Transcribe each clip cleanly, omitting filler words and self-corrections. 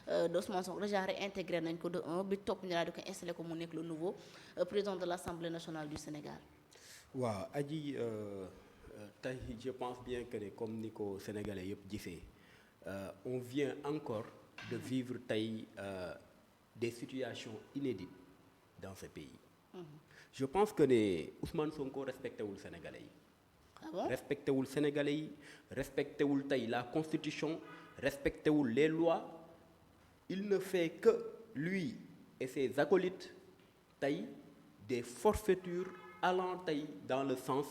d'Ousmane Sonko déjà réintégré nañ ko de un bi topp ñu daal di ko installé ko mu nekk le nouveau président de l'Assemblée nationale du Sénégal. waaw aji tey je pense bien que ne comme ni ko sénégalais yëpp gisee on vient encore de vivre tey des situations inédites dans ce pays. Je pense que ne Ousmane Sonko respecté wul sénégalais yi. Ah bon? Respecté wul sénégalais yi respecté wul tey la constitution respecté wul les lois. Il ne fait que lui et ses acolytes tey des forfaitures allant tey dans le sens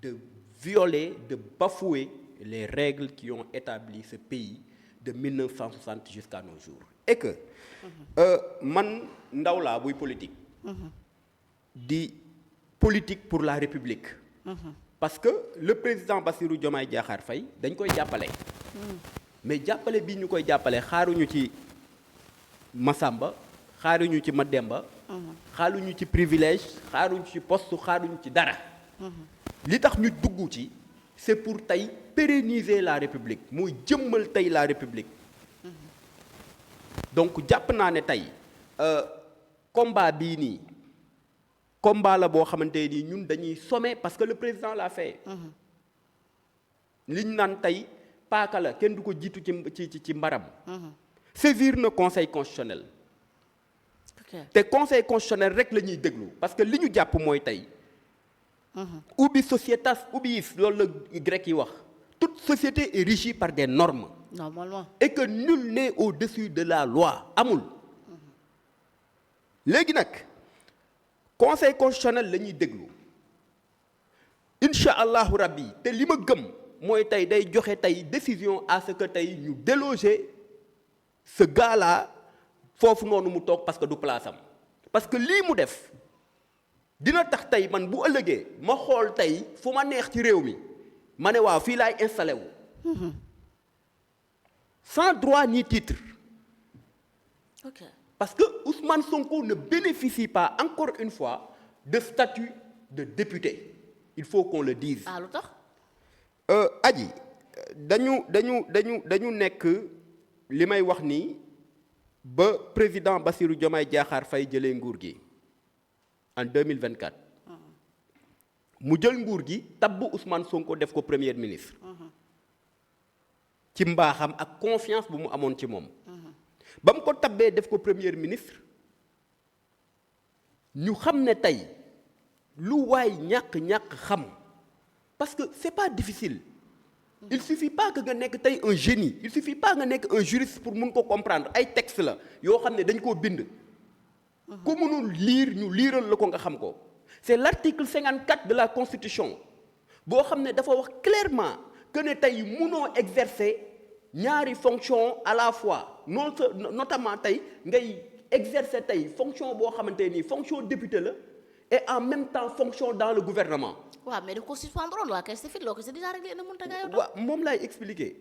de violer, de bafouer les règles qui ont établi ce pays de 1960 jusqu'à nos jours. Et que man ndaw laa buy politique. di politique pour la République. Parce que le président Bassirou Diomaye Diakhar Faye dañ koy jàppale. mais jàppale bi ñu koy jàppale xaaruñu ci Masamba xaaruñu ci Mademba. xaaruñu ci privilège xaaruñu ci poste xaaruñu ci dara. li tax ñu dugg ci c'est pour tey pérenniser la République mooy jëmmal tey la République. donc jàpp naa ne tey combat bii nii combat la boo xamante ni ñun dañuy sommer parce que le président l'a fait. liñ naan tey paaka la kenn du ko jiitu ci mbaram. saisir na conseil constitutionnel. te conseil constitutionnel rek la ñuy déglu parce que li ñu jàpp mooy tey. ubi societas ubiis loolu la grec yi wax. toute société est régie par des normes. Normalement. Et que nul n'est au-dessus de la loi amul. léegi nag conseil constitutionnel la ñuy déglu incha allahu rabbi te li ma gëm mooy tey day joxe tey décision à ce que tey ñu déloger ce gars-là foofu noonu mu toog parce que du place am parce que lii mu def dina tax tey man bu ëllëgee ma xool tey fu ma neex ci réew mi ma ne waaw fii laay installé wu. sans droit ni titre. Ok. Parce que Ousmane Sonko ne bénéficie pas encore une fois de statut de député. Il faut qu'on le dise. Ah lu tax. Aji dañu nekk li may wax nii ba président Bassirou Diomaye Diakhar Faye jëlee nguur gi en 2024. mu jël nguur gi tabb Ousmane Sonko def ko premier ministre. ci mbaaxam ak confiance bu mu amoon ci moom. ba mu ko tabbee def ko premier ministre ñu xam ne tey lu waay ñàkk xam parce que c'est pas difficile. il suffit pas que nga nekk tey un génie il suffit pas nga nekk un juriste pour mun ko comprendre ay texte la yoo xam ne dañ koo bind. ku mënul lire ñu liiral la ko nga xam ko. c'est l'article 54 de la constitution boo xam ne dafa wax clairement que ne tey munoo exercer ñaari fonction à la fois notamment tey ngay exercer tey fonction boo xamante nii fonction député la et en même temps fonction dans le gouvernement. waaw mais daf ko suspendre waa kay c'est fait loo ko c'est déjà réglé na mënta gaa yow. waaw moom laay expliquer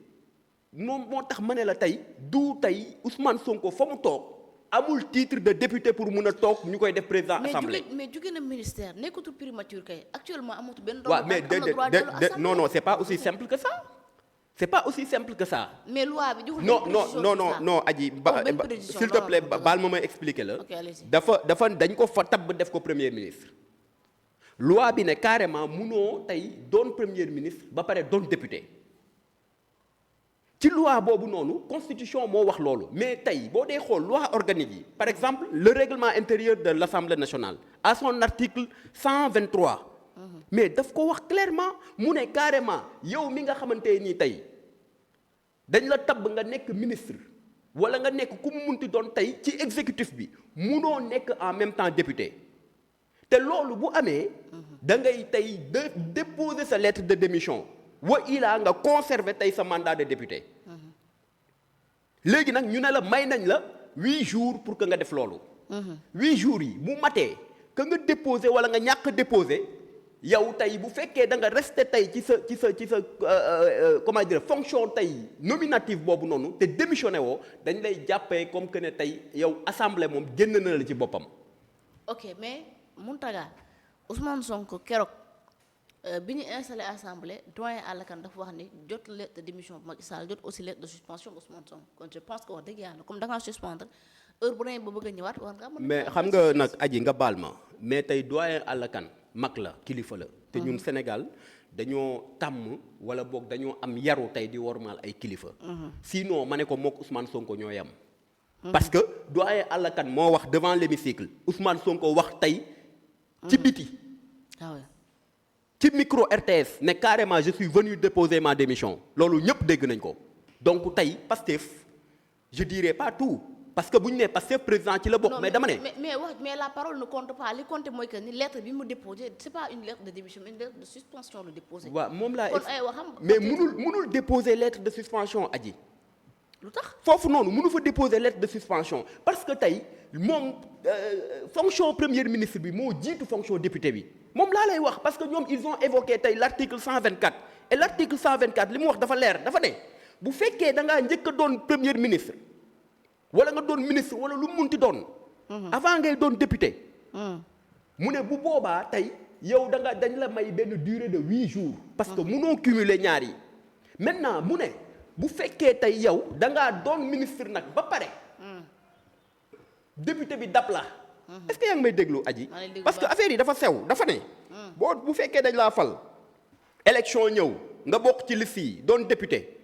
moom moo tax ma ne la tey du tey Ousmane Sonko fa mu toog amul titre de député pour mun a toog ñu koy def président assemblée. mais jóge na ministère nekkatul primature kay actuellement amatul benn. waaw mais non c'est pas aussi simple que ça. c'est pas aussi simple que ça. mais loi bi joxul non aji s'il te plaît baal ma may expliquer la. ok allez-y. dafa dañ ko fa tabb def ko premier ministre. loi bi ne carrément munoo tey doon premier ministre ba pare doon député. ci loi boobu noonu constitution moo wax loolu mais tey boo dee xool loi organique yi par exemple le règlement intérieur de l'Assemblée nationale à son article 123. mais daf ko wax clairement mu ne carrément yow mi nga xamante nii tey dañ la tabb nga nekk ministre wala nga nekk ku mu munti doon tey ci exécutif bi munoo nekk en même temps député te loolu bu amee da ngay tey déposer sa lettre de démission wa ilaa nga conserver tey sa mandat de député léegi nag ñu ne la may nañ la 8 jours pour que nga def loolu 8 jours yi bu matee que nga déposer wala nga ñàkk déposer yow tey bu fekkee da nga rester tey ci sa comment dire fonction tey nominative boobu noonu te démissionné woo dañ lay jàppee comme que ne tey yow assemblée moom génn na la ci boppam. ok mais Mountaga Ousmane Sonko keroog bi ñu installé assemblée doyen Alla Kane dafa wax ni jot lettre de démission bu Macky Sall jot aussi lettre de suspension bu Ousmane Sonko kon je pense que wax dëgg yàlla comme da ngaa suspendre heure bu ne ba bëgg a ñëwaat war nga mën mais xam nga nag aji nga baal ma mais tey doyen Alla Kane mag la kilifa la. te ñun Sénégal dañoo tàmm wala boog dañoo am yaru tey di wormaal ay kilifa. sinon ma ne ko mook Ousmane Sonko ñoo yam. parce que doyen Alla Kane moo wax devant l'hémicycle Ousmane Sonko wax tey. ci biti. ci micro RTS ne carrément je suis venu déposer ma démission loolu ñëpp dégg nañ ko donc tey Pastef je dirais pas tout parce que bu ñu nee Pastef président ci la bokk. mais dama ne mais la parole ne compte pas li compte mooy que ni lettre bi mu déposé c'est pas une lettre de démission mais une lettre de suspension la déposé. waaw moom laa kon ay waxam. mais munul déposer lettre de suspension aji. lu tax foofu noonu mënu fa déposer lettre de suspension parce que tey moom fonction premier ministre bi moo jiitu fonction député bi moom laa lay wax parce que ñoom ils ont évoqué tey l'article 124 et l'article 124 li mu wax dafa leer dafa ne bu fekkee da ngaa njëkk a doon premier ministre wala nga doon ministre wala lu munti doon. avant ngay doon député. mu ne bu boobaa tey yow dañ la may benn durée de 8 jours. parce que munoo cumuler ñaar yi maintenant mu ne. bu fekkee tey yow da ngaa doon ministre nag ba pare député bi dab la est-ce que yaa ngi may déglu aji parce que affaire yi dafa sew dafa ne bu fekkee dañ laa fal élection ñëw nga bokk ci liste yi doon député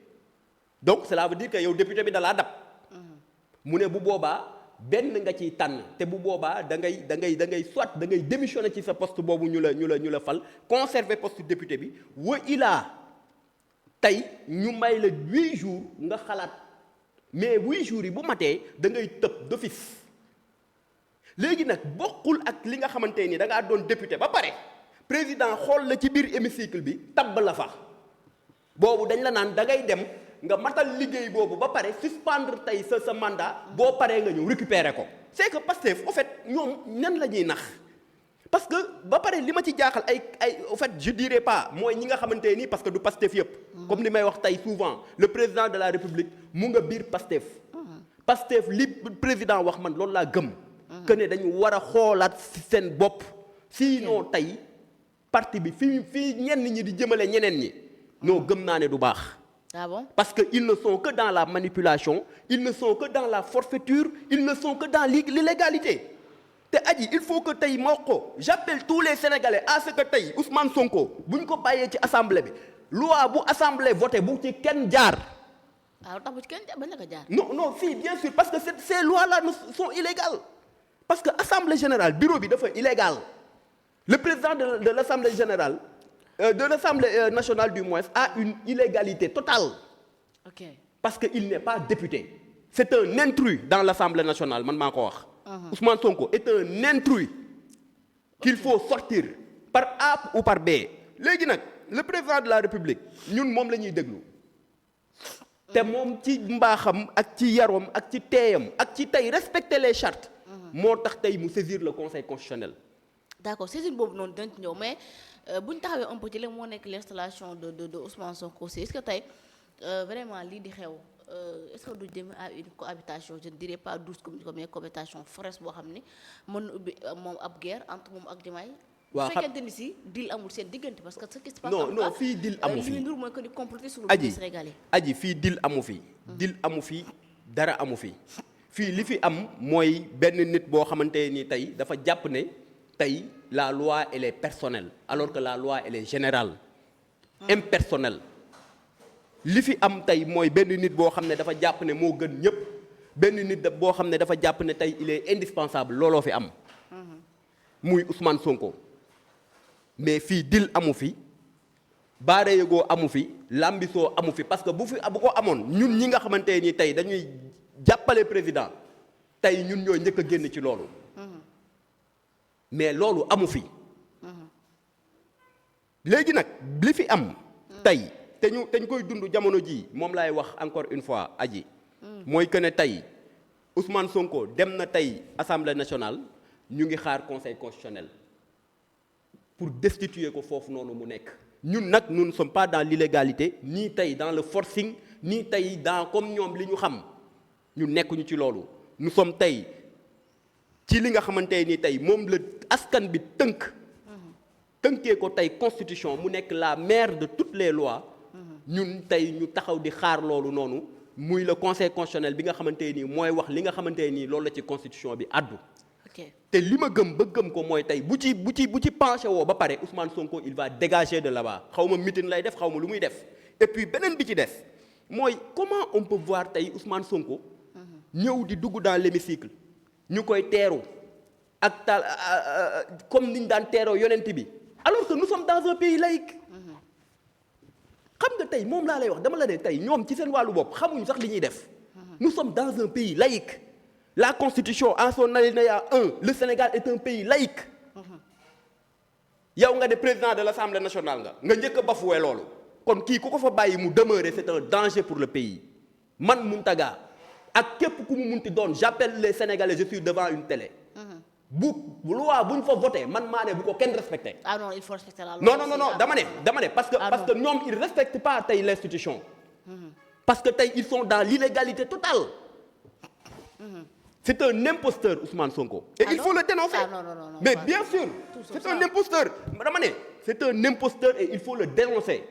donc cela veut dire que yow député bi da laa dab mu ne bu boobaa benn nga ciy tànn te bu boobaa da ngay soit da ngay démissionner ci sa poste boobu ñu la fal conserver poste député bi wa ilaa tey ñu may la 8 jours nga xalaat mais 8 jours yi bu matee da ngay tëb d'office léegi nag bokkul ak li nga xamante ni da ngaa doon député ba pare président xool la ci biir hémicycle bi tabb la fa boobu dañ la naan da ngay dem nga matal liggéey boobu ba pare suspendre tey sa mandat boo paree nga ñëw récupérer ko c'est que Pastef au fait ñoom ñan la ñuy nax parce que ba pare li ma ci jaaxal ay au fait je dirais pas mooy ñi nga xamante nii parce que du Pastef yëpp. comme li may wax tey souvent le président de la République mu nga biir Pastef. Pastef li président wax man loolu laa gëm. que ne dañu war a xoolaat seen bopp. sinon tey parti bi fii ñenn ñi di jëmale ñeneen ñi. non gëm naa ne du baax. Ah bon? Parce qu'ils ne sont que dans la manipulation, ils ne sont que dans la forfaiture, ils ne sont que dans l'illégalité. te aji il faut que tey moo ko j'appelle tous les Sénégalais à ce que tey Ousmane Sonko bu ñu ko bàyyee ci assemblée bi loi bu assemblée voté bu ci kenn jaar. waaw tax bu ci kenn bañ la ko jaar. non si bien sûr parce que ces lois là sont illégales parce que assemblée générale bureau bi dafa illégal le président de l'assemblée générale. De l'Assemblée nationale du moins a une illégalité totale. Ok. Parce que il n'est pas député. C'est un intrus dans l'Assemblée nationale man maa ko wax. Ousmane Sonko est un intrus qu'il faut sortir par A ou par B. léegi nag le président de la République ñun moom la ñuy déglu. te moom ci mbaaxam ak ci yaroom ak ci teeyam ak ci tey respecter les chartes. moo tax tey mu saisir le conseil constitutionnel. D'accord saisir boobu noonu dañ ci ñëw mais. bu ñu taxawee un peu ci la moo nekk l'installation de Ousmane Sonko aussi est-ce que tey vraiment lii di xew est-ce que du jëm à une cohabitation je ne dirais pas douce comme mais cohabitation forest boo xam ni mën na ubbi moom ab guerre entre moom ak Diomaye. waaw bu fekkente ni si deal amul seen diggante parce que ce qui se passe. non fii deal amu fi li muy nur mooy que ni comploter sur le aji Sénégalais. aji fii deal amu fi. deal amu fi dara amu fi. fii li fi am mooy benn nit boo xamante ni tey dafa jàpp ne. tey la loi elle est personnelle alors que la loi elle est générale impersonnelle li fi am tey mooy benn nit boo xam ne dafa jàpp ne moo gën ñëpp benn nit boo xam ne dafa jàpp ne tey il est indispensable looloo fi am muy Ousmane Sonko mais fii dil amu fi baare yëgoo amu fi lambisoo amu fi parce que bu ko amoon ñun ñi nga xamante ni tey dañuy jàppale président tey ñun ñoo njëkk a génn ci loolu mais loolu amu fi léegi nag li fi am tey te ñu koy dund jamono ji moom laay wax encore une fois aji mooy que ne tey Ousmane Sonko dem na tey Assemblée nationale ñu ngi xaar conseil constitutionnel pour destituer ko foofu noonu mu nekk ñun nag nous ne sommes pas dans l'illégalité ni tey dans le forcing ni tey dans comme ñoom li ñu xam ñu nekkuñu ci loolu nous sommes tey ci li nga xamante ni tey moom la askan bi tënk tënkee ko tey constitution mu nekk la mère de toutes les lois ñun tey ñu taxaw di xaar loolu noonu muy le conseil constitutionnel bi nga xamante nii mooy wax li nga xamante nii loolu la ci constitution bi addu te li ma gëm ba gëm ko mooy tey bu ci penché woo ba pare Ousmane Sonko il va dégager de là-bas xaw ma meeting lay def xaw ma lu muy def et puis beneen bi ci des mooy comment on peut voir tey Ousmane Sonko ñëw di dugg dans l'hémicycle ñu koy teeru ak tal comme niñ daan teeroo yonent bi alors que nous sommes dans un pays laïque xam nga tey moom laa lay wax dama la ne tey ñoom ci seen wàllu bopp xamuñu sax li ñuy def nous sommes dans un pays laïque la constitution en son alinéa 1 le Sénégal est un pays laïque yow nga ne président de l'Assemblée nationale nga njëkk a bafoué loolu kon kii ku ko fa bàyyi mu demeurer c'est un danger pour le pays man Mountaga ak képp ku mu munti doon j'appelle les Sénégalais je suis devant une télé bu loi bu ñu fa voté man maa ne bu ko kenn respecté. Ah non il faut respecter la loi. non dama ne parce que ñoom ils respectent pas tey l'institution. parce que tey ils sont dans l'illégalité totale. C'est un imposteur Ousmane Sonko. Et il faut le dénoncer. Non, mais bien sûr c'est un imposteur dama ne c'est un imposteur et il faut le dénoncer.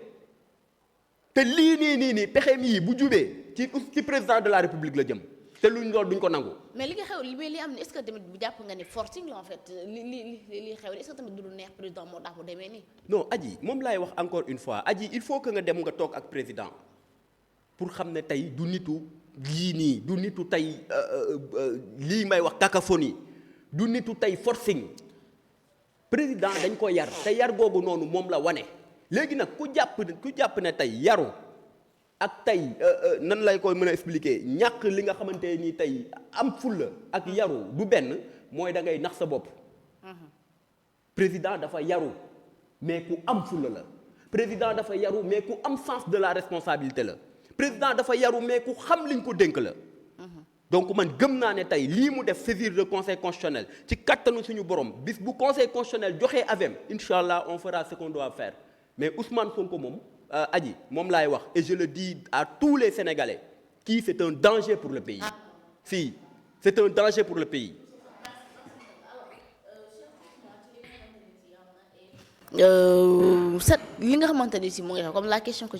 te lii nii pexeem yi bu jubee ci président de la République la jëm. te luñ loolu duñ ko nangu. mais li nga xew li am est-ce que tamit bu jàpp nga ni forcing la en fait li xew est-ce que tamit du neex président moo tax mu demee nii. non Adji moom laay wax encore une fois Adji il faut que nga dem nga toog ak président pour xam ne tey du nitu lii nii du nitu tey lii may wax cacophonie du nitu tey forcing président dañ ko yar te yar googu noonu moom la wane léegi nag ku jàpp ne tey yaru. ak tey nan lay koy mën a expliquer ñàkk li nga xamante ni tey am fulla ak yaru du benn mooy da ngay nax sa bopp président dafa yaru mais ku am fulla la président dafa yaru mais ku am sens de la responsabilité la président dafa yaru mais ku xam liñ ko dénk la donc man gëm naa ne tey lii mu def saisir le conseil constitutionnel ci kattanu suñu borom bis bu conseil constitutionnel joxee avem incha allah on fera ce qu'on doit faire mais Ousmane Sonko moom Adji moom laay wax et je le dis à tous les Sénégalais kii c'est un danger pour le pays si c'est un danger pour le pays. Li nga xamante ni si mu ngi comme la question que